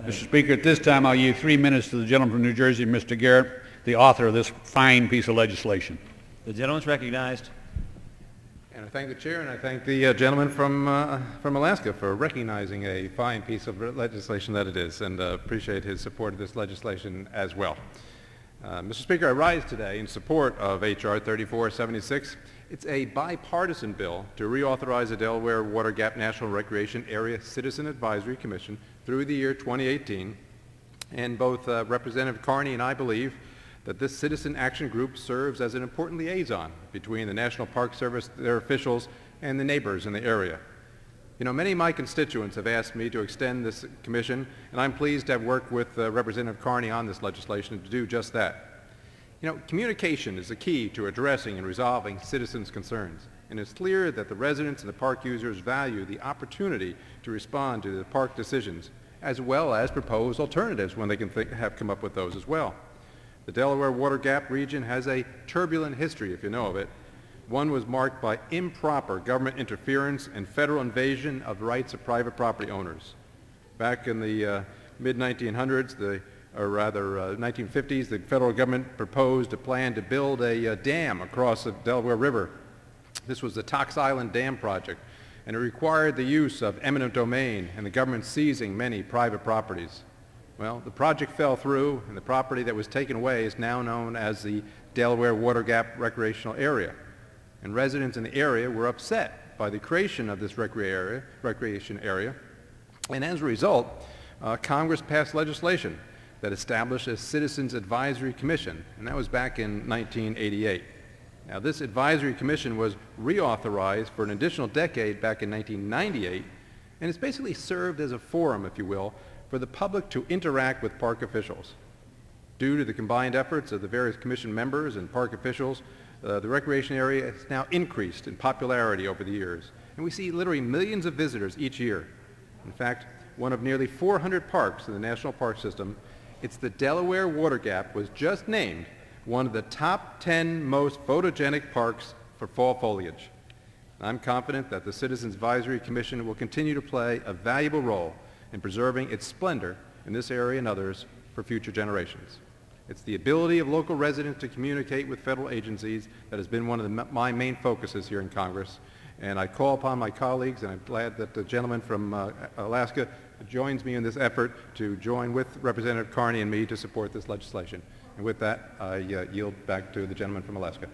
Mr. Speaker, at this time I'll yield 3 minutes to the gentleman from New Jersey, Mr. Garrett, the author of this fine piece of legislation. The gentleman is recognized. And I thank the chair and I thank the gentleman from Alaska for recognizing a fine piece of legislation that it is, and appreciate his support of this legislation as well. Mr. Speaker, I rise today in support of H.R. 3476. It's a bipartisan bill to reauthorize the Delaware Water Gap National Recreation Area Citizen Advisory Commission through the year 2018. And both Representative Carney and I believe that this citizen action group serves as an important liaison between the National Park Service, their officials, and the neighbors in the area. You know, many of my constituents have asked me to extend this commission, and I'm pleased to have worked with Representative Carney on this legislation to do just that. You know, communication is the key to addressing and resolving citizens' concerns, and it's clear that the residents and the park users value the opportunity to respond to the park decisions, as well as propose alternatives when they can have come up with those as well. The Delaware Water Gap region has a turbulent history, if you know of it. One was marked by improper government interference and federal invasion of the rights of private property owners. Back in the mid-1900s, or rather 1950s, the federal government proposed a plan to build a dam across the Delaware River. This was the Tox Island Dam project, and it required the use of eminent domain and the government seizing many private properties. Well, the project fell through, and the property that was taken away is now known as the Delaware Water Gap Recreational Area. And residents in the area were upset by the creation of this recreation area. And as a result, Congress passed legislation that established a Citizens Advisory Commission, and that was back in 1988. Now, this advisory commission was reauthorized for an additional decade back in 1998, and it's basically served as a forum, if you will, for the public to interact with park officials. Due to the combined efforts of the various commission members and park officials, the recreation area has now increased in popularity over the years, and we see literally millions of visitors each year. In fact, one of nearly 400 parks in the National Park System, it's the Delaware Water Gap, was just named one of the top 10 most photogenic parks for fall foliage. I'm confident that the Citizens Advisory Commission will continue to play a valuable role in preserving its splendor in this area and others for future generations. It's the ability of local residents to communicate with federal agencies that has been one of my main focuses here in Congress. And I call upon my colleagues, and I'm glad that the gentleman from Alaska joins me in this effort to join with Representative Carney and me to support this legislation. And with that, I yield back to the gentleman from Alaska.